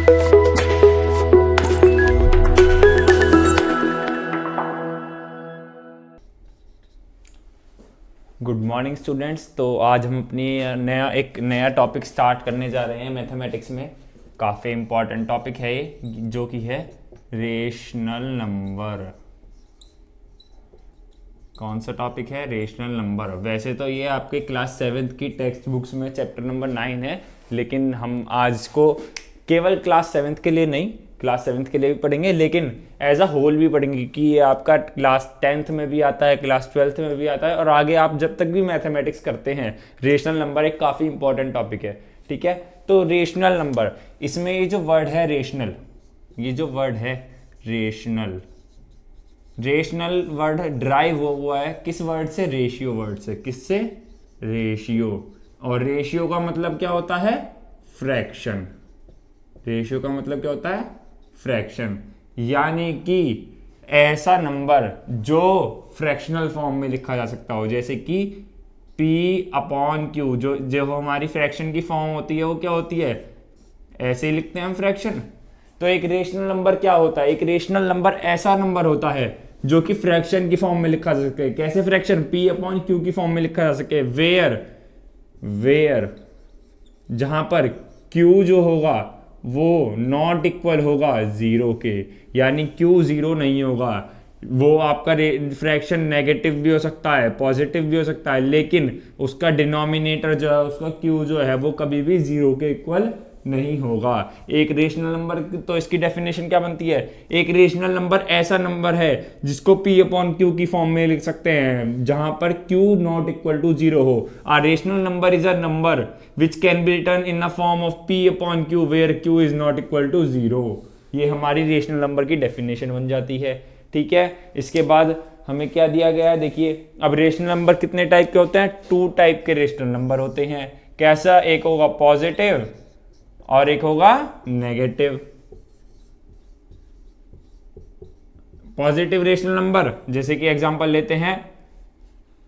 Good morning students. तो आज हम अपनी एक नया टॉपिक स्टार्ट करने जा रहे हैं मैथमेटिक्स में। काफ़ी इम्पॉर्टेंट टॉपिक है ये, जो कि है रेशनल नंबर। कौन सा टॉपिक है? Rational number. वैसे तो ये आपके क्लास 7th की टेक्स्ट बुक्स में चैप्टर नंबर 9 है, लेकिन हम आज को केवल क्लास 7th के लिए नहीं, क्लास 7th के लिए भी पढ़ेंगे, लेकिन एज अ होल भी पढ़ेंगे, क्योंकि ये आपका क्लास 10th में भी आता है, क्लास 12th में भी आता है, और आगे आप जब तक भी मैथमेटिक्स करते हैं रेशनल नंबर एक काफ़ी इंपॉर्टेंट टॉपिक है। ठीक है, तो रेशनल नंबर, इसमें ये जो वर्ड है रेशनल, ये जो वर्ड है रेशनल, रेशनल वर्ड ड्राइव हुआ है किस वर्ड से? रेशियो वर्ड से। किससे? रेशियो। और रेशियो का मतलब क्या होता है? फ्रैक्शन। रेशियो का मतलब क्या होता है? फ्रैक्शन। यानी कि ऐसा नंबर जो फ्रैक्शनल फॉर्म में लिखा जा सकता हो, जैसे कि P/Q, जो हमारी फ्रैक्शन की फॉर्म होती है वो क्या होती है? ऐसे ही लिखते हैं हम फ्रैक्शन। तो एक रेशनल नंबर क्या होता है? एक रेशनल नंबर ऐसा नंबर होता है जो कि फ्रैक्शन की फॉर्म में लिखा जा सके। कैसे फ्रैक्शन? P/Q की फॉर्म में लिखा जा सके। वेयर जहां पर Q जो होगा वो नॉट इक्वल होगा 0 के, यानी Q 0 नहीं होगा। वो आपका फ्रैक्शन नेगेटिव भी हो सकता है, पॉजिटिव भी हो सकता है, लेकिन उसका डिनोमिनेटर जो है, उसका Q जो है वो कभी भी 0 के इक्वल नहीं होगा। एक रेशनल नंबर, तो इसकी डेफिनेशन क्या बनती है? एक रेशनल नंबर ऐसा नंबर है जिसको P/Q की फॉर्म में लिख सकते हैं, जहां पर Q नॉट इक्वल टू 0 हो। A rational number is a number which can be written in a form of P/Q where Q is not equal to 0। ये हमारी रेशनल नंबर की डेफिनेशन बन जाती है। ठीक है, इसके बाद हमें क्या दिया गया है? देखिए, अब रेशनल नंबर कितने टाइप के होते हैं? 2 टाइप के रेशनल नंबर होते हैं। कैसा? एक होगा पॉजिटिव और एक होगा नेगेटिव। पॉजिटिव रेशनल नंबर, जैसे कि एग्जांपल लेते हैं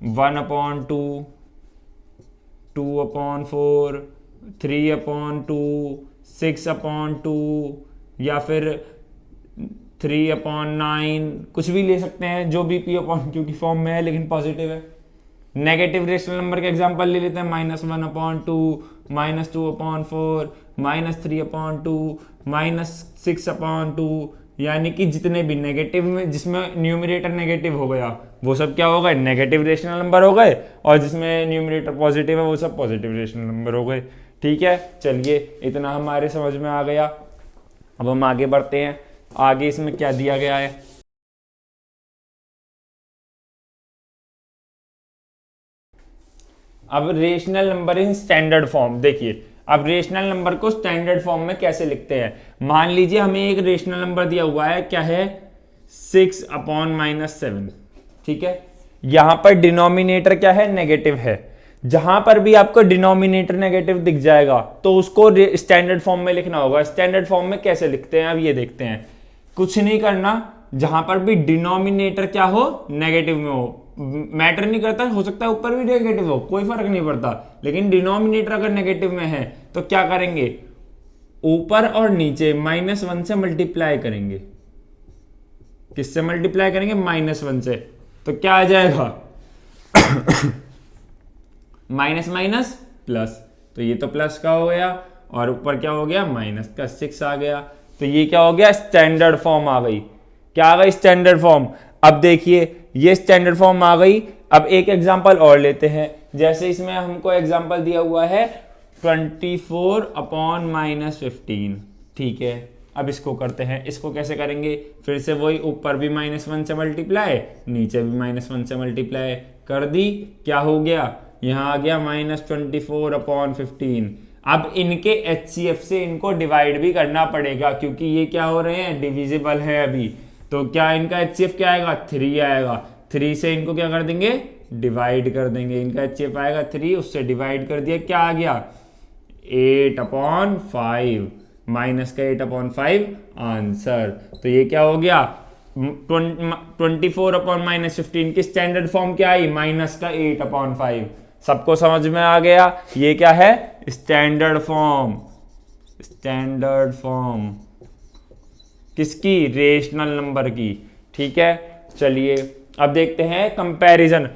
1/2, 2/4, 3/2, 6/2, या फिर 3/9, कुछ भी ले सकते हैं जो भी P/Q की फॉर्म में है लेकिन पॉजिटिव है। नेगेटिव रेशनल नंबर के एग्जांपल ले लेते हैं -1/2, -2/4, -3/2, -6/2, यानी कि जितने भी नेगेटिव में, जिसमें न्यूमरेटर नेगेटिव हो गया वो सब क्या हो गए? नेगेटिव रेशनल नंबर हो गए, और जिसमें न्यूमरेटर पॉजिटिव है वो सब पॉजिटिव रेशनल नंबर हो गए। ठीक है, चलिए इतना हमारे समझ में आ गया। अब हम आगे बढ़ते हैं। आगे इसमें क्या दिया गया है? अब rational number in standard form. देखिए, अब रेशनल नंबर को स्टैंडर्ड फॉर्म में कैसे लिखते हैं? मान लीजिए हमें एक रेशनल नंबर दिया हुआ है, क्या है? 6/-7। ठीक है, यहां पर डिनोमिनेटर क्या है? नेगेटिव है। जहां पर भी आपको डिनोमिनेटर नेगेटिव दिख जाएगा तो उसको स्टैंडर्ड फॉर्म में लिखना होगा। स्टैंडर्ड फॉर्म में कैसे लिखते हैं? अब ये देखते हैं। कुछ नहीं करना, जहां पर भी डिनोमिनेटर क्या हो? नेगेटिव में हो, मैटर नहीं करता, हो सकता है ऊपर भी नेगेटिव हो, कोई फर्क नहीं पड़ता, लेकिन डिनोमिनेटर अगर नेगेटिव में है तो क्या करेंगे? ऊपर और नीचे -1 से मल्टीप्लाई करेंगे। किससे मल्टीप्लाई करेंगे? -1 से। तो क्या आ जाएगा? माइनस माइनस प्लस, तो ये तो प्लस का हो गया, और ऊपर क्या हो गया? माइनस का 6 आ गया। तो ये क्या हो गया? स्टैंडर्ड फॉर्म आ गई। क्या आ गई? Standard form. अब देखिए, ये स्टैंडर्ड फॉर्म आ गई। अब एक एग्जांपल और लेते हैं। जैसे इसमें हमको एग्जांपल दिया हुआ है 24/-15। ठीक है, अब इसको करते हैं। इसको कैसे करेंगे? फिर से वही, ऊपर भी -1 से मल्टीप्लाई, नीचे भी -1 से मल्टीप्लाई कर दी। क्या हो गया? यहां आ गया -24/15। अब इनके HCF से इनको डिवाइड भी करना पड़ेगा, क्योंकि ये क्या हो रहे हैं? डिविजिबल है अभी। तो क्या इनका HCF क्या आएगा? 3 आएगा। 3 से इनको क्या कर देंगे? डिवाइड कर देंगे। इनका HCF आएगा 3, उससे डिवाइड कर दिया, क्या आ गया? 8/5, माइनस का 8/5 आंसर। तो ये क्या हो गया? 24/-15 की स्टैंडर्ड फॉर्म क्या आई? माइनस का 8/5। सबको समझ में आ गया? ये क्या है? Standard form. स्टैंडर्ड फॉर्म किसकी, रेशनल नंबर की। ठीक है, चलिए अब देखते हैं कंपैरिजन।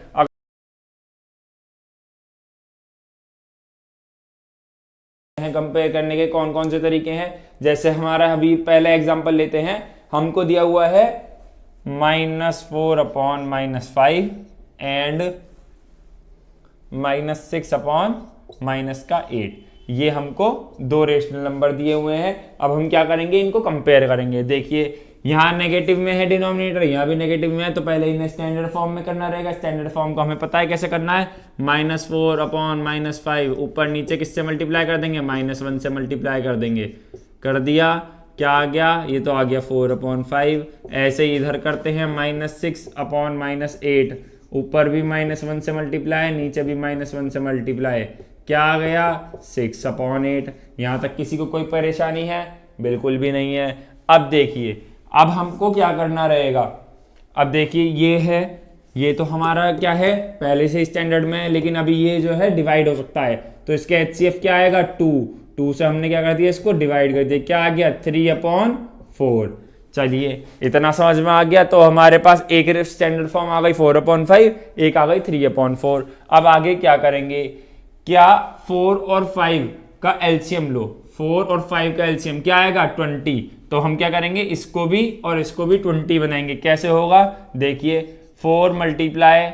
कंपेयर करने के कौन कौन से तरीके हैं, जैसे हमारा अभी पहला एग्जांपल लेते हैं। हमको दिया हुआ है -4/-5 एंड -6/-8। ये हमको दो रेशनल नंबर दिए हुए हैं। अब हम क्या करेंगे, इनको कंपेयर करेंगे। देखिए यहाँ नेगेटिव में है डिनोमिनेटर, यहाँ भी नेगेटिव में है, तो पहले इन्हें स्टैंडर्ड फॉर्म में करना रहेगा। स्टैंडर्ड फॉर्म को हमें पता है कैसे करना है, -4/-5 ऊपर नीचे किससे मल्टीप्लाई कर देंगे, -1 से मल्टीप्लाई कर देंगे। कर दिया, क्या आ गया, ये तो आ गया 4/5। ऐसे ही इधर करते हैं -6/-8, ऊपर भी -1 से मल्टीप्लाई, नीचे भी -1 से मल्टीप्लाई, क्या आ गया 6/8। यहाँ तक किसी को कोई परेशानी है, बिल्कुल भी नहीं है। अब देखिए, अब हमको क्या करना रहेगा। अब देखिए ये है, ये तो हमारा क्या है पहले से स्टैंडर्ड में है, लेकिन अभी ये जो है डिवाइड हो सकता है, तो इसके HCF क्या आएगा 2 से हमने क्या कर दिया, इसको डिवाइड कर दिया, क्या आ गया 3/4। चलिए इतना समझ में आ गया। तो हमारे पास एक स्टैंडर्ड फॉर्म आ गई 4/5, एक आ गई 3/4। अब आगे क्या करेंगे, क्या 4 और 5 का एलसीएम लो। 4 और 5 का एलसीएम क्या आएगा 20। तो हम क्या करेंगे, इसको भी और इसको भी 20 बनाएंगे। कैसे होगा, देखिए 4 मल्टीप्लाई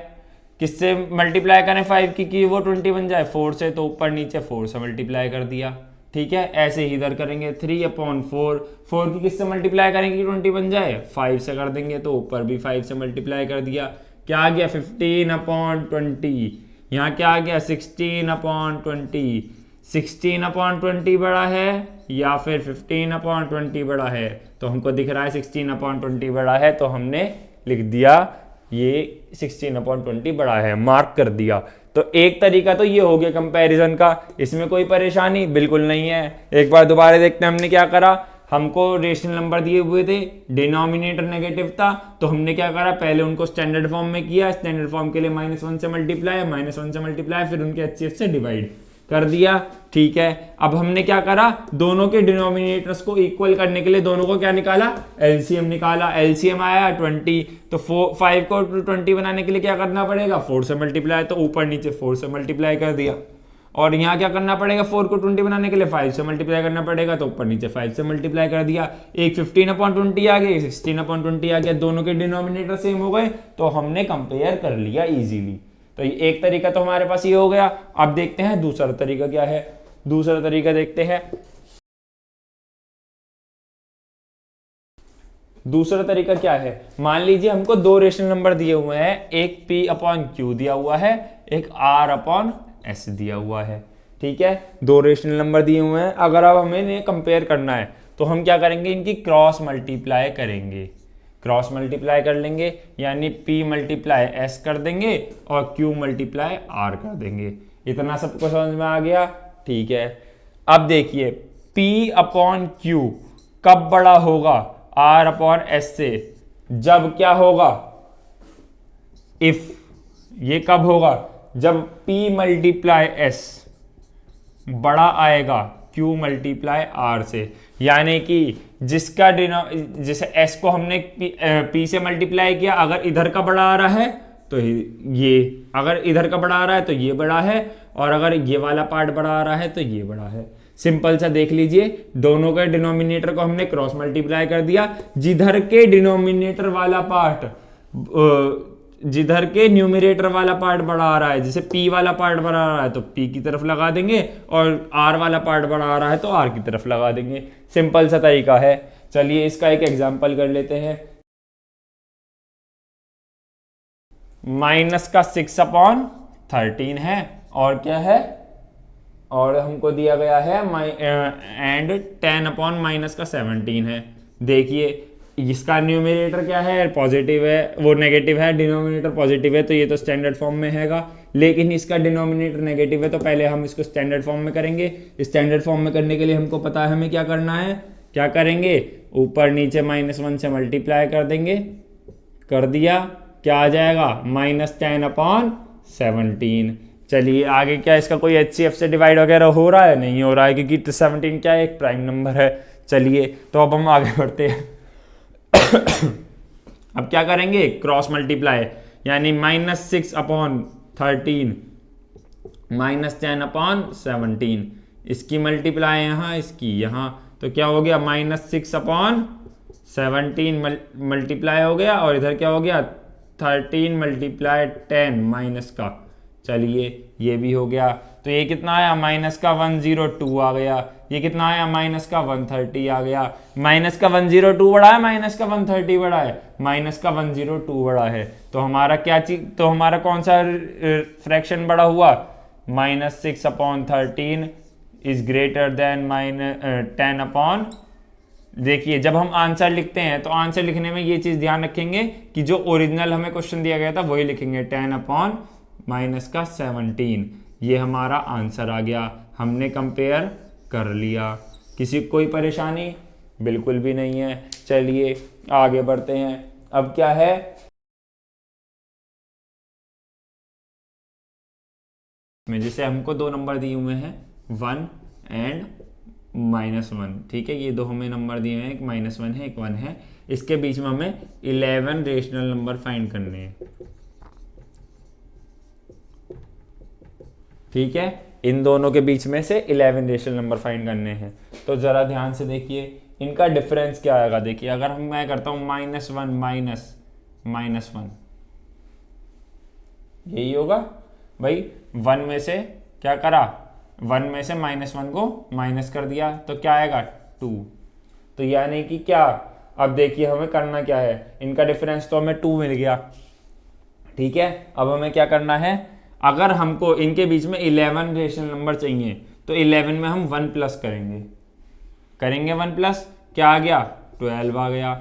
किससे मल्टीप्लाई करें 5 की कि वो 20 बन जाए, 4 से, तो ऊपर नीचे 4 से मल्टीप्लाई कर दिया। ठीक है, ऐसे ही इधर करेंगे 3/4, 4 की किससे मल्टीप्लाई करेंगे कि 20 बन जाए, 5 से कर देंगे, तो ऊपर भी 5 से मल्टीप्लाई कर दिया। क्या आ गया 15/20। यहाँ क्या आ गया 16/20। 16/20 बड़ा है या फिर 15/20 बड़ा है, तो हमको दिख रहा है 16/20 बड़ा है, तो हमने लिख दिया ये 16/20 बड़ा है, मार्क कर दिया। तो एक तरीका तो ये हो गया कंपैरिजन का, इसमें कोई परेशानी बिल्कुल नहीं है। एक बार दोबारा देखते हैं हमने क्या करा। हमको रेशनल नंबर दिए हुए थे, डिनोमिनेटर नेगेटिव था, तो हमने क्या करा, पहले उनको स्टैंडर्ड फॉर्म में किया। स्टैंडर्ड फॉर्म के लिए -1 से मल्टीप्लाई, -1 से मल्टीप्लाई, फिर उनके HCF से डिवाइड कर दिया। ठीक है, अब हमने क्या करा, दोनों के डिनोमिनेटर्स को इक्वल करने के लिए दोनों को क्या निकाला, एलसीएम निकाला। एलसीएम आया 20, तो 5 को 20 बनाने के लिए क्या करना पड़ेगा, 4 से मल्टीप्लाई, तो ऊपर नीचे 4 से मल्टीप्लाई कर दिया। और यहाँ क्या करना पड़ेगा, 4 को 20 बनाने के लिए 5 से मल्टीप्लाई करना पड़ेगा, तो ऊपर नीचे 5 से मल्टीप्लाई कर दिया। एक 15/20 आ गया, 16/20 आ गया, दोनों के डिनोमिनेटर सेम हो गए, तो हमने कंपेयर कर लिया इजीली। तो एक तरीका तो हमारे पास ये हो गया। अब देखते हैं दूसरा तरीका क्या है। दूसरा तरीका देखते हैं। दूसरा तरीका क्या है, मान लीजिए हमको दो रेशनल नंबर दिए हुए हैं, एक P/Q दिया हुआ है, एक R/S दिया हुआ है। ठीक है, दो रेशनल नंबर दिए हुए हैं। अगर अब हमें इन्हें कंपेयर करना है, तो हम क्या करेंगे, इनकी क्रॉस मल्टीप्लाई करेंगे। क्रॉस मल्टीप्लाई कर लेंगे, यानी P/S कर देंगे और Q/R कर देंगे। इतना सबको समझ में आ गया। ठीक है, अब देखिए P/Q कब बड़ा होगा R/S से, जब क्या होगा, इफ, ये कब होगा, जब P/S बड़ा आएगा Q/R से। यानी कि जिसका जैसे S को हमने P से मल्टीप्लाई किया, अगर इधर का बड़ा आ रहा है तो ये, अगर इधर का बड़ा आ रहा है तो ये बड़ा है, और अगर ये वाला पार्ट बड़ा आ रहा है तो ये बड़ा है। सिंपल सा देख लीजिए, दोनों के डिनोमिनेटर को हमने क्रॉस मल्टीप्लाई कर दिया। जिधर के डिनोमिनेटर वाला पार्ट, जिधर के न्यूमरेटर वाला पार्ट बड़ा आ रहा है, जैसे P वाला पार्ट बड़ा आ रहा है तो P की तरफ लगा देंगे, और R वाला पार्ट बड़ा आ रहा है तो R की तरफ लगा देंगे। सिंपल सा तरीका है। चलिए इसका एक एग्जांपल कर लेते हैं। माइनस का 6/13 है, और क्या है, और हमको दिया गया है एंड 10/-17 है। देखिए इसका न्यूमरेटर क्या है, पॉजिटिव है, वो नेगेटिव है, डिनोमिनेटर पॉजिटिव है, तो ये तो स्टैंडर्ड फॉर्म में हैगा। लेकिन इसका डिनोमिनेटर नेगेटिव है, तो पहले हम इसको स्टैंडर्ड फॉर्म में करेंगे। स्टैंडर्ड फॉर्म में करने के लिए हमको पता है हमें क्या करना है, क्या करेंगे, ऊपर नीचे -1 से मल्टीप्लाई कर देंगे। कर दिया, क्या आ जाएगा, -10/17। चलिए आगे क्या इसका कोई HCF से डिवाइड वगैरह हो रहा है? नहीं हो रहा है, क्योंकि 17 क्या है, एक प्राइम नंबर है। चलिए तो अब हम आगे बढ़ते हैं। अब क्या करेंगे, क्रॉस मल्टीप्लाई, यानी -6/13 -10/17, इसकी मल्टीप्लाई यहाँ, इसकी यहाँ, तो क्या हो गया, -6/17 मल्टीप्लाई हो गया, और इधर क्या हो गया, 13 × 10 माइनस का। चलिए ये भी हो गया, तो ये कितना आया, -102 आ गया। ये कितना आया, -130 आ गया। -102 बड़ा है, -130 बड़ा है, -102 बड़ा है। तो हमारा क्या चीज, तो हमारा कौन सा फ्रैक्शन बड़ा हुआ, -6/13 इज ग्रेटर देन -10। देखिए जब हम आंसर लिखते हैं तो आंसर लिखने में ये चीज ध्यान रखेंगे कि जो ओरिजिनल हमें क्वेश्चन दिया गया था वही लिखेंगे, 10/-17। ये हमारा आंसर आ गया, हमने कंपेयर कर लिया। किसी को कोई परेशानी? बिल्कुल भी नहीं है। चलिए आगे बढ़ते हैं। अब क्या है, में जैसे हमको दो नंबर दिए हुए हैं, 1 एंड -1, ठीक है, ये दो हमें नंबर दिए हैं, एक -1 है, एक 1 है। इसके बीच में हमें 11 रेशनल नंबर फाइंड करने हैं, ठीक है, इन दोनों के बीच में से 11 रेशनल नंबर फाइंड करने हैं। तो जरा ध्यान से देखिए इनका डिफरेंस क्या आएगा। देखिए अगर मैं करता हूं -1 -1, यही होगा भाई। 1 में से क्या करा, 1 में से -1 को माइनस कर दिया, तो क्या आएगा, 2। तो यानी कि क्या, अब देखिए हमें करना क्या है, इनका डिफरेंस तो हमें 2 मिल गया, ठीक है। अब हमें क्या करना है, अगर हमको इनके बीच में 11 रेशनल नंबर चाहिए तो 11 में हम 1 प्लस करेंगे, 1 प्लस, क्या आ गया, 12 आ गया।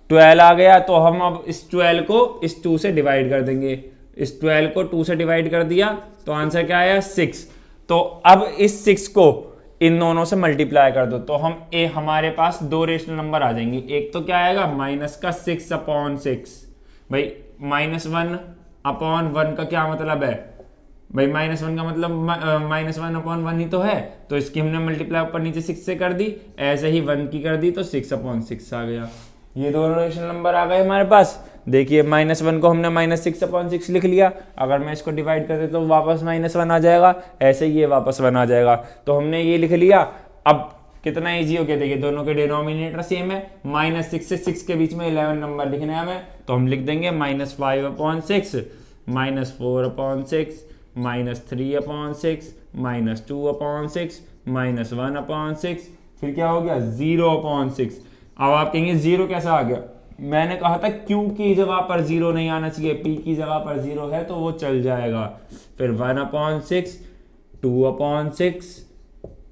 12 आ गया तो हम अब इस 12 को इस 2 से डिवाइड कर देंगे। इस 12 को 2 से डिवाइड कर दिया तो आंसर क्या आया, 6। तो अब इस 6 को इन दोनों से मल्टीप्लाई कर दो तो हमारे पास दो रेशनल नंबर आ जाएंगे। एक तो क्या आएगा, -6/6। भाई -1/1 का क्या मतलब है भाई, -1 का मतलब -1/1 ही तो है, तो इसकी हमने मल्टीप्लाई ऊपर नीचे 6 से कर दी, ऐसे ही 1 की कर दी तो 6/6 आ गया। ये दोनों रेशनल नंबर आ गए हमारे पास। देखिए -1 को हमने -6/6 लिख लिया, अगर मैं इसको डिवाइड कर देता तो वापस -1 आ जाएगा, ऐसे ही ये वापस 1 आ जाएगा। तो हमने ये लिख लिया। अब कितना ईजी हो गया, देखिए दोनों के डिनोमिनेटर सेम है, -6 से 6 के बीच में 11 नंबर लिखने हैं हमें, तो हम लिख देंगे -5/6, -4/6, -3/6, -2/6, -1/6, फिर क्या हो गया, 0/6। अब आप कहेंगे 0 कैसा आ गया, मैंने कहा था Q की जगह पर 0 नहीं आना चाहिए, P की जगह पर 0 है तो वो चल जाएगा। फिर 1/6, 2/6,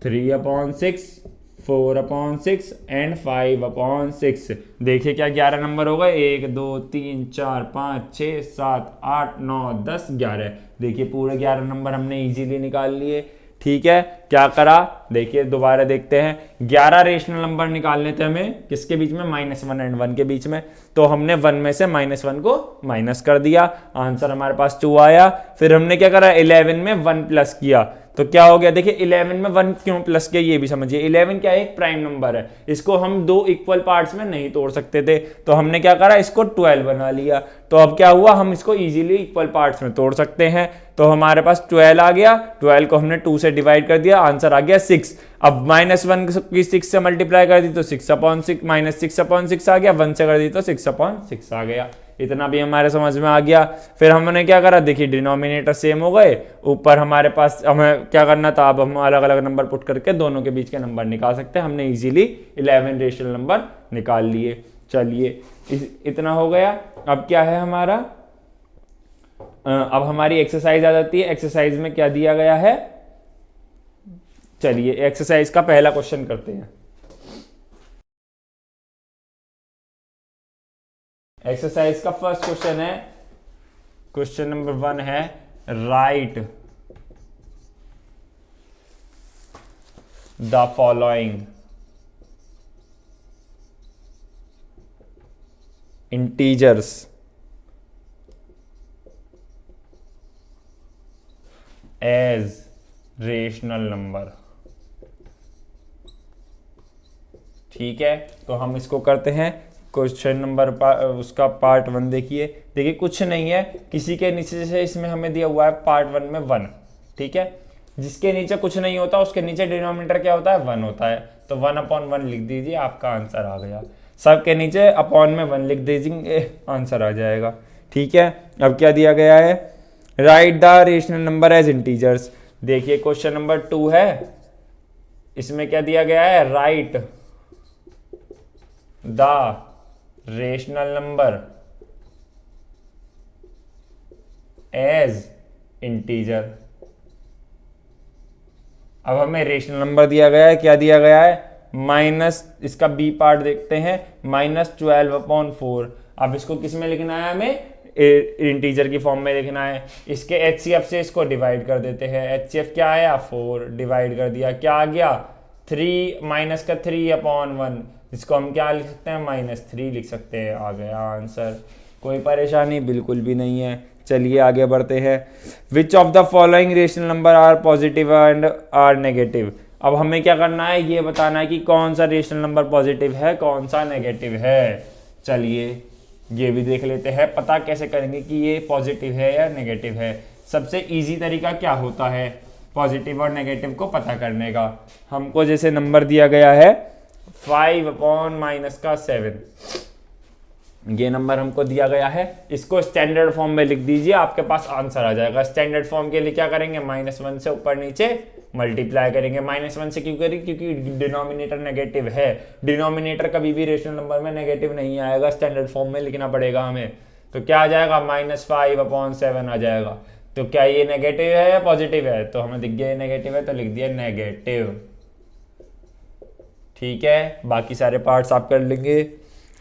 3/6, 4/6 एंड 5/6। देखिए क्या 11 नंबर हो गए, 1 2 3 4 5 6 7 8 9 10 11। देखिए पूरे 11 नंबर हमने इजीली निकाल लिए, ठीक है। क्या करा, देखिए दोबारा देखते हैं, 11 रेशनल नंबर निकालने थे हमें, किसके बीच में, -1 एंड 1 के बीच में। तो हमने 1 में से -1 को माइनस कर दिया, आंसर हमारे पास 2 आया। फिर हमने क्या करा, 11 में 1 प्लस किया, तो क्या हो गया, देखिए 11 में 1 क्यों प्लस किया ये भी समझिए। 11 क्या है, एक प्राइम नंबर है, इसको हम दो इक्वल पार्ट्स में नहीं तोड़ सकते थे, तो हमने क्या करा, इसको 12 बना लिया। तो अब क्या हुआ, हम इसको इजीली इक्वल पार्ट्स में तोड़ सकते हैं। तो हमारे पास 12 आ गया, 12 को हमने 2 से डिवाइड कर दिया, आंसर आ गया 6। अब -1 की 6 से मल्टीप्लाई कर दी तो 6/6 -6/6 आ गया, 1 से कर दी तो 6/6 आ गया। इतना भी हमारे समझ में आ गया। फिर हमने क्या करा, देखिए डिनोमिनेटर सेम हो गए, ऊपर हमारे पास हमें क्या करना था, अब हम अलग अलग नंबर पुट करके दोनों के बीच के नंबर निकाल सकते हैं। हमने इजीली 11 रेशनल नंबर निकाल लिए। चलिए इतना हो गया। अब क्या है हमारा, अब हमारी एक्सरसाइज आ जाती है। एक्सरसाइज में क्या दिया गया है, चलिए एक्सरसाइज का पहला क्वेश्चन करते हैं। एक्सरसाइज का फर्स्ट क्वेश्चन है, क्वेश्चन नंबर 1 है, write the following integers rational number. ठीक है, तो हम इसको करते हैं क्वेश्चन नंबर उसका पार्ट 1 देखिए। देखिए कुछ नहीं है, किसी के नीचे से इसमें हमें दिया हुआ है पार्ट 1 में 1। ठीक है, जिसके नीचे कुछ नहीं होता उसके नीचे डिनोमिनेटर क्या होता है, 1 होता है। तो 1/1 लिख दीजिए, आपका आंसर आ गया। सब के नीचे अपॉन में 1 लिख दीजिए, आंसर आ जाएगा। ठीक है, अब क्या दिया गया है, write the rational number as integers. देखिए क्वेश्चन नंबर 2 है, इसमें क्या दिया गया है, write the rational number as integer. अब हमें रेशनल नंबर दिया गया है, क्या दिया गया है, माइनस, इसका बी पार्ट देखते हैं, -12/4। अब इसको किस में लिखना है, हमें इंटीजर की फॉर्म में लिखना है। इसके एचसीएफ से इसको डिवाइड कर देते हैं। एचसीएफ क्या आया, 4, डिवाइड कर दिया, क्या आ गया, 3 माइनस का 3/1। इसको हम क्या लिख सकते हैं, -3 लिख सकते हैं। आ गया आंसर, कोई परेशानी बिल्कुल भी नहीं है। चलिए आगे बढ़ते हैं। Which of the following rational number are positive and are negative. अब हमें क्या करना है, ये बताना है कि कौन सा रेशनल नंबर पॉजिटिव है, कौन सा नेगेटिव है। चलिए ये भी देख लेते हैं, पता कैसे करेंगे कि ये पॉजिटिव है या नेगेटिव है। सबसे इजी तरीका क्या होता है पॉजिटिव और नेगेटिव को पता करने का। हमको जैसे नंबर दिया गया है 5/-7, ये नंबर हमको दिया गया है, इसको स्टैंडर्ड फॉर्म में लिख दीजिए, आपके पास आंसर आ जाएगा। स्टैंडर्ड फॉर्म के लिए क्या करेंगे, -1 से ऊपर नीचे मल्टीप्लाई करेंगे। -1 से क्यों करेंगे, क्योंकि डिनोमिनेटर नेगेटिव है। डिनोमिनेटर कभी भी रेशनल नंबर में नेगेटिव नहीं आएगा, स्टैंडर्ड फॉर्म में लिखना पड़ेगा हमें। तो क्या आ जाएगा, -5/7 आ जाएगा। तो क्या ये नेगेटिव है या पॉजिटिव है, तो हमें दिख गया ये नेगेटिव है, तो लिख दिया नेगेटिव। ठीक है, बाकी सारे पार्ट्स आप कर लेंगे।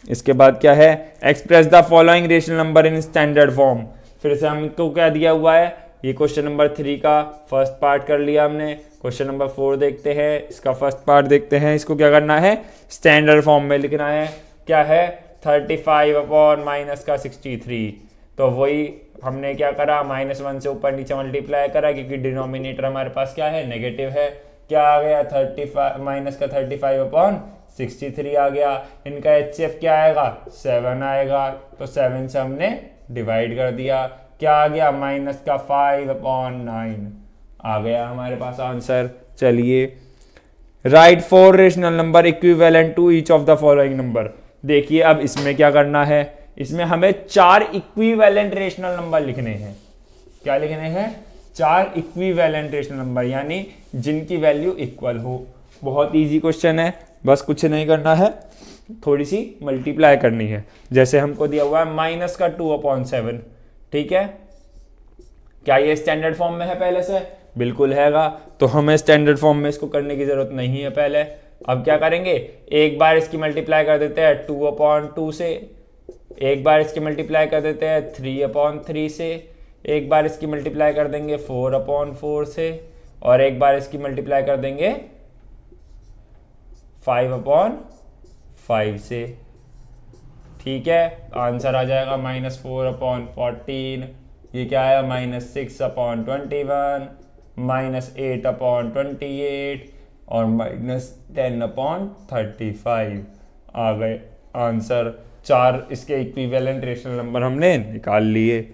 इसके बाद क्या है, express the following rational number in standard form. फिर से हमको क्या दिया हुआ है, ये क्वेश्चन नंबर 3 का फर्स्ट पार्ट कर लिया हमने। क्वेश्चन नंबर 4 देखते हैं, इसका फर्स्ट पार्ट देखते हैं। इसको क्या करना है, स्टैंडर्ड फॉर्म में लिखना है। क्या है, 35/-63। तो वही हमने क्या करा, -1 से ऊपर नीचे मल्टीप्लाई करा, क्योंकि डिनोमिनेटर हमारे पास क्या है, नेगेटिव है। क्या आ गया, 35 आ गया। इनका एचसीएफ क्या आएगा, 7 आएगा। तो 7 से हमने डिवाइड कर दिया, क्या आ गया, -5/9 आ गया हमारे पास आंसर। चलिए, write 4 rational number equivalent to each of the following number. देखिए अब इसमें क्या करना है, इसमें हमें 4 इक्विवेलेंट रेशनल नंबर लिखने हैं। क्या लिखने हैं, 4 इक्विवेलेंट रेशनल नंबर, यानी जिनकी वैल्यू इक्वल हो। बहुत इजी क्वेश्चन है, बस कुछ नहीं करना है, थोड़ी सी मल्टीप्लाई करनी है। जैसे हमको दिया हुआ है -2/7। ठीक है, क्या ये स्टैंडर्ड फॉर्म में है पहले से, बिल्कुल हैगा। तो हमें स्टैंडर्ड फॉर्म में इसको करने की जरूरत नहीं है पहले। अब क्या करेंगे, एक बार इसकी मल्टीप्लाई कर देते हैं 2/2 से, एक बार इसकी मल्टीप्लाई कर देते हैं 3/3 से, एक बार इसकी मल्टीप्लाई कर देंगे 4/4 से, और एक बार इसकी मल्टीप्लाई कर देंगे 5/5 से। ठीक है, आंसर आ जाएगा -4/14। ये क्या आया, -6/21, -8/28 और -10/35 आ गए आंसर। 4 इसके इक्विवेलेंट रेशनल नंबर हमने निकाल लिए।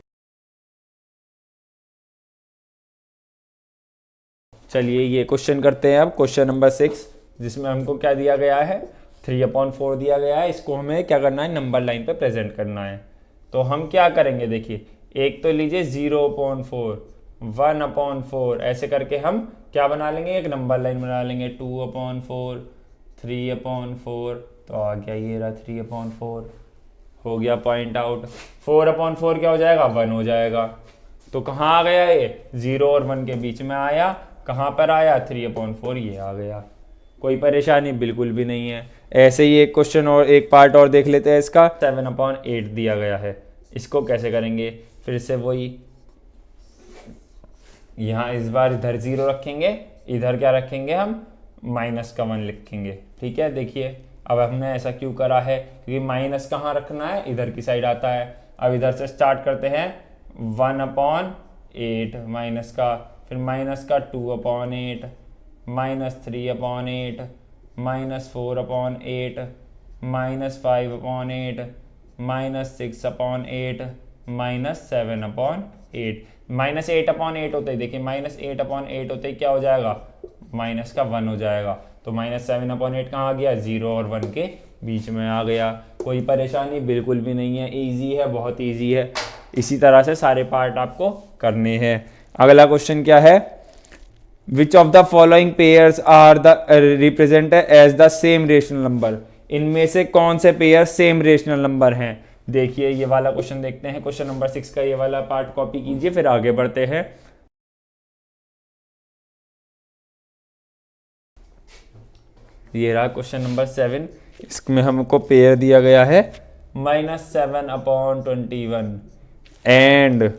चलिए ये क्वेश्चन करते हैं अब, क्वेश्चन नंबर 6, जिसमें हमको क्या दिया गया है, 3/4 दिया गया है। इसको हमें क्या करना है, नंबर लाइन पे प्रेजेंट करना है। तो हम क्या करेंगे, देखिए एक तो लीजिए 0/4, 1/4, ऐसे करके हम क्या बना लेंगे, एक नंबर लाइन बना लेंगे। 2/4, 3/4, तो आ गया ये रहा 3/4, हो गया पॉइंट आउट। 4/4 क्या हो जाएगा, 1 हो जाएगा। तो कहाँ आ गया ये, 0 और 1 के बीच में आया। कहाँ पर आया, 3/4, ये आ गया। कोई परेशानी बिल्कुल भी नहीं है। ऐसे ही एक क्वेश्चन और एक पार्ट और देख लेते हैं इसका। 7/8 दिया गया है, इसको कैसे करेंगे, फिर से वही, यहाँ इस बार इधर 0 रखेंगे, इधर क्या रखेंगे हम, -1 लिखेंगे। ठीक है, देखिए अब हमने ऐसा क्यों करा है, क्योंकि माइनस कहाँ रखना है, इधर की साइड आता है। अब इधर से स्टार्ट करते हैं, 1/8 माइनस का, फिर माइनस का 2/8, -3/8, -4/8, -5/8, -6/8, -7/8। -8/8 होते ही देखिए, -8/8 होते ही क्या हो जाएगा, माइनस का 1 हो जाएगा। तो -7/8 कहाँ आ गया, 0 और 1 के बीच में आ गया। कोई परेशानी बिल्कुल भी नहीं है, इजी है, बहुत इजी है। इसी तरह से सारे पार्ट आपको करने हैं। अगला क्वेश्चन क्या है, which of the following pairs are the represented as the same rational number. इनमें से कौन से पेयर सेम रेशनल नंबर हैं। देखिए ये वाला क्वेश्चन देखते हैं, क्वेश्चन नंबर 6 का ये वाला पार्ट कॉपी कीजिए, फिर आगे बढ़ते हैं। ये रहा क्वेश्चन नंबर 7, इसमें हमको पेयर दिया गया है -7/21 एंड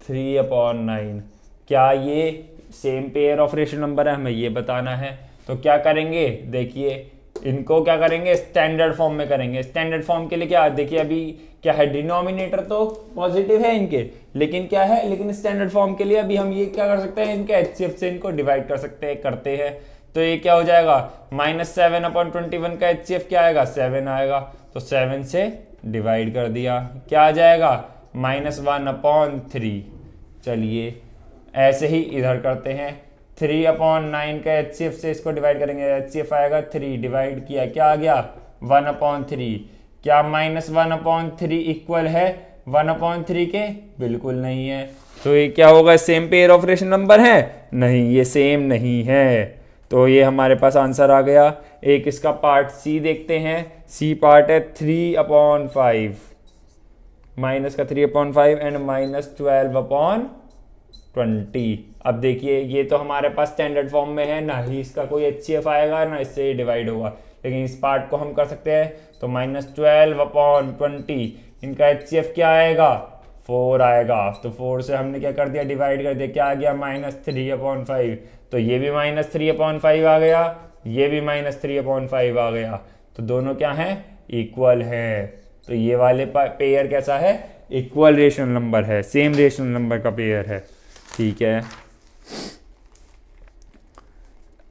3/9। क्या ये same pair of rational number है, हमें ये बताना है। तो क्या करेंगे, देखिए इनको क्या करेंगे, स्टैंडर्ड फॉर्म में करेंगे। स्टैंडर्ड फॉर्म के लिए क्या, देखिए अभी क्या है, डिनोमिनेटर तो पॉजिटिव है इनके, लेकिन क्या है, लेकिन स्टैंडर्ड फॉर्म के लिए अभी हम ये क्या कर सकते हैं, इनके HCF से इनको डिवाइड कर सकते हैं, करते हैं। तो ये क्या हो जाएगा, -7/21 का HCF क्या आएगा, 7 आएगा। तो 7 से डिवाइड कर दिया, क्या आ जाएगा, -1/3। चलिए ऐसे ही इधर करते हैं, 3/9 का HCF से इसको डिवाइड करेंगे, HCF आएगा 3, डिवाइड किया क्या आ गया, 1/3। क्या -1/3 इक्वल है 1/3 के, बिल्कुल नहीं है। तो ये क्या होगा, same pair of rational number है, नहीं ये सेम नहीं है। तो ये हमारे पास आंसर आ गया। एक इसका पार्ट सी देखते हैं, सी पार्ट है 3/5, माइनस का 3/5 एंड -12/20। अब देखिए ये तो हमारे पास स्टैंडर्ड फॉर्म में है, ना ही इसका कोई HCF आएगा, ना इससे डिवाइड होगा, लेकिन इस पार्ट को हम कर सकते हैं। तो -12/20 इनका HCF क्या आएगा, 4 आएगा। तो 4 से हमने क्या कर दिया, डिवाइड कर दिया, क्या आ गया, -3/5। तो ये भी -3/5 आ गया, ये भी -3/5 आ गया। तो दोनों क्या हैं, इक्वल है। तो ये वाले पेयर कैसा है, इक्वल रेशनल नंबर है, सेम रेशनल नंबर का पेयर है। ठीक है,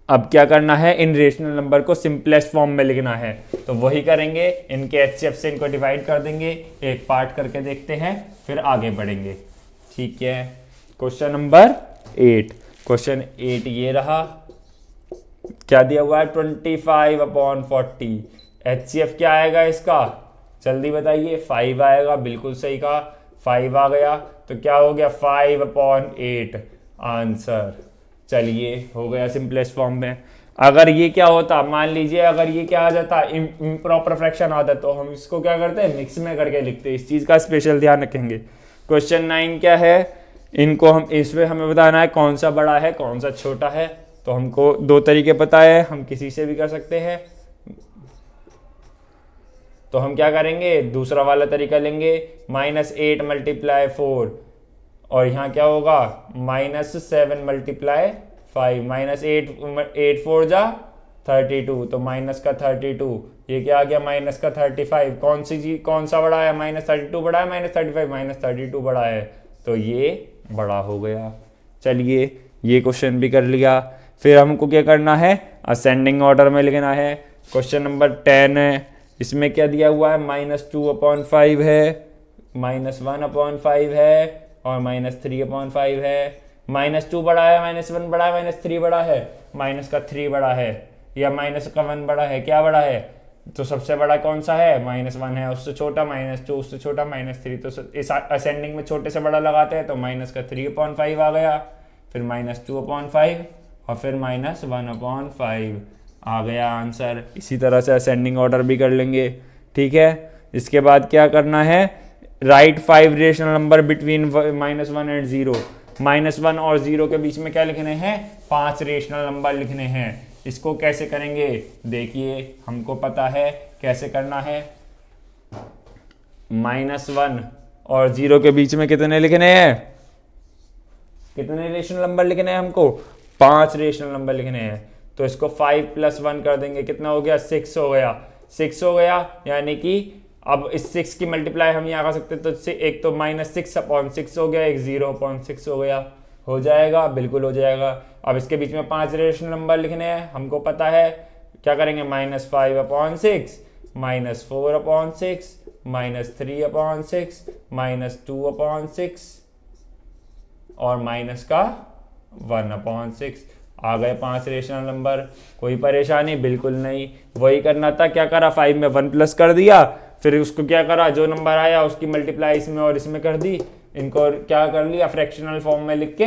अब क्या करना है, इन रेशनल नंबर को सिंपलेस्ट फॉर्म में लिखना है। तो वही करेंगे, इनके HCF से इनको डिवाइड कर देंगे। एक पार्ट करके देखते हैं, फिर आगे बढ़ेंगे। ठीक है, क्वेश्चन नंबर 8, क्वेश्चन 8 ये रहा। क्या दिया हुआ है, 25/40। HCF क्या आएगा इसका, जल्दी बताइए, 5 आएगा, बिल्कुल सही कहा, 5 आ गया। तो क्या हो गया, 5/8 आंसर। चलिए हो गया सिंपलेस्ट फॉर्म में। अगर ये क्या होता, मान लीजिए अगर ये क्या आ जाता, इम्प्रॉपर फ्रैक्शन आता, तो हम इसको क्या करते हैं, मिक्स में करके लिखते हैं। इस चीज़ का स्पेशल ध्यान रखेंगे। क्वेश्चन 9 क्या है, इनको हम इसमें हमें बताना है कौन सा बड़ा है कौन सा छोटा है। तो हमको 2 तरीके पता है, हम किसी से भी कर सकते हैं। तो हम क्या करेंगे, दूसरा वाला तरीका लेंगे, -8 × 4, और यहाँ क्या होगा, -7 × 5, -8 4 जा 32, तो माइनस का 32, ये क्या आ गया, माइनस का 35। कौन सी चीज, कौन सा बड़ा है, -32 बड़ा है, -35, -32 बड़ा है, तो ये बड़ा हो गया। चलिए ये क्वेश्चन भी कर लिया। फिर हमको क्या करना है, असेंडिंग ऑर्डर में लिखना है। क्वेश्चन नंबर 10 है, इसमें क्या दिया हुआ है, -2/5 है, -1/5 है, और -3/5 है। -2 बड़ा है, -1 बड़ा है, -3 बड़ा है, माइनस का 3 बड़ा है, या माइनस का 1 बड़ा है, क्या बड़ा है, तो सबसे बड़ा कौन सा है, -1 है, उससे छोटा -2, उससे छोटा -3। तो इस असेंडिंग में छोटे से बड़ा लगाते हैं, तो माइनस का 3/5 आ गया, फिर -2/5, और फिर -1/5 आ गया आंसर। इसी तरह से असेंडिंग ऑर्डर भी कर लेंगे। ठीक है, इसके बाद क्या करना है, right 5 rational number between -1 and 0। -1 और 0 के बीच में क्या लिखने हैं, 5 रेशनल नंबर लिखने हैं। इसको कैसे करेंगे, देखिए हमको पता है कैसे करना है। -1 और 0 के बीच में कितने लिखने हैं, कितने रेशनल नंबर लिखने हैं हमको, 5 रेशनल नंबर लिखने हैं। तो इसको 5 + 1 कर देंगे, कितना हो गया, 6 हो गया। 6 हो गया, यानी कि अब इस 6 की मल्टीप्लाई हम यहाँ कर सकते हैं, तो एक तो -6/6 हो गया, एक 0/6 हो गया। हो जाएगा, बिल्कुल हो जाएगा। अब इसके बीच में 5 रेशनल नंबर लिखने हैं, हमको पता है क्या करेंगे, -5/6, -4/6, -3/6, -2/6 और माइनस का 1/6। आ गए 5 रेशनल नंबर। कोई परेशानी बिल्कुल नहीं, वही करना था। क्या करा, 5 में 1 प्लस कर दिया, फिर उसको क्या करा, जो नंबर आया उसकी मल्टीप्लाई इसमें और इसमें कर दी, इनको क्या कर लिया, फ्रैक्शनल फॉर्म में लिख के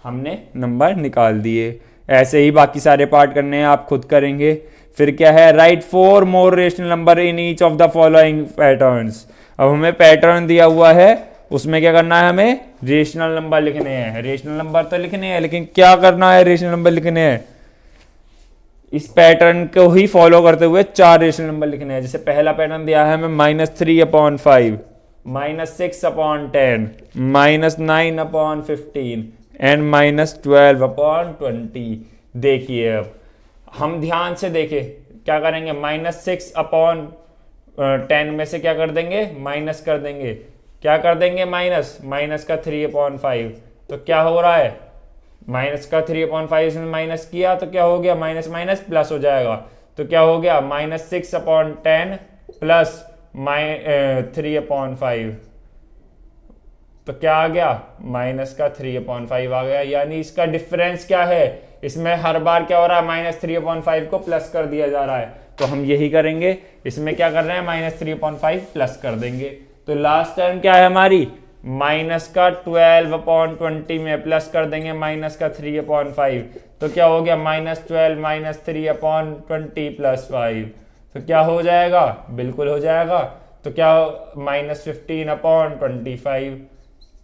हमने नंबर निकाल दिए। ऐसे ही बाकी सारे पार्ट करने हैं, आप खुद करेंगे। फिर क्या है, right 4 more rational number in each of the following patterns. अब हमें पैटर्न दिया हुआ है, उसमें क्या करना है, हमें रेशनल नंबर लिखने हैं। रेशनल नंबर तो लिखने हैं, लेकिन क्या करना है, रेशनल नंबर लिखने हैं। इस पैटर्न को ही फॉलो करते हुए 4 रेशनल नंबर लिखने हैं। जैसे पहला पैटर्न दिया है हमें -3/5, -6/10, -9/15 एंड -12/20। देखिए अब हम ध्यान से देखें, क्या करेंगे, -6/10 में से क्या कर देंगे, माइनस कर देंगे। क्या कर देंगे, माइनस का 3/5। तो क्या हो रहा है, माइनस का 3/5 इसमें माइनस किया तो क्या हो गया, माइनस माइनस प्लस हो जाएगा। तो क्या हो गया, -6/10 प्लस 3/5। तो क्या आ गया, माइनस का 3/5 आ गया। यानी इसका डिफरेंस क्या है, इसमें हर बार क्या हो रहा है, -3/5 को प्लस कर दिया जा रहा है। तो हम यही करेंगे, इसमें क्या कर रहे हैं, -3/5 प्लस कर देंगे। तो लास्ट टर्म क्या है हमारी, माइनस का 12/20 में प्लस कर देंगे माइनस का 3/5। तो क्या हो गया, -12 -3/20 + 5। तो क्या हो जाएगा, बिल्कुल हो जाएगा। तो क्या, -15/25।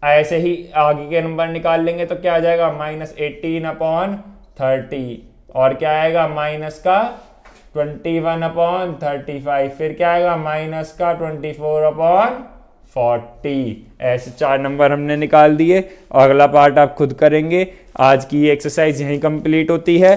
ऐसे ही आगे के नंबर निकाल लेंगे तो क्या आ जाएगा, -18/30। और क्या आएगा, माइनस का 21/35। फिर क्या आएगा, माइनस का 24/40। ऐसे 4 नंबर हमने निकाल दिए। अगला पार्ट आप खुद करेंगे। आज की ये एक्सरसाइज यहीं कंप्लीट होती है।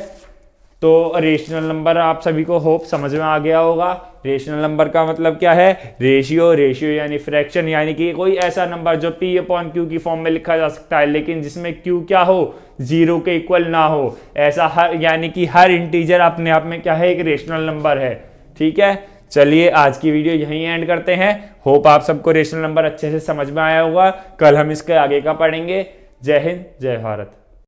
तो रेशनल नंबर आप सभी को होप समझ में आ गया होगा। रेशनल नंबर का मतलब क्या है, रेशियो यानी फ्रैक्शन, यानी कि कोई ऐसा नंबर जो P/Q की फॉर्म में लिखा जा सकता है, लेकिन जिसमें Q क्या हो, 0 के इक्वल ना हो। ऐसा हर, यानी कि हर इंटीजर अपने आप में क्या है, एक रेशनल नंबर है। ठीक है, चलिए आज की वीडियो यहीं एंड करते हैं। होप आप सबको रेशनल नंबर अच्छे से समझ में आया होगा। कल हम इसके आगे का पढ़ेंगे। जय हिंद, जय भारत।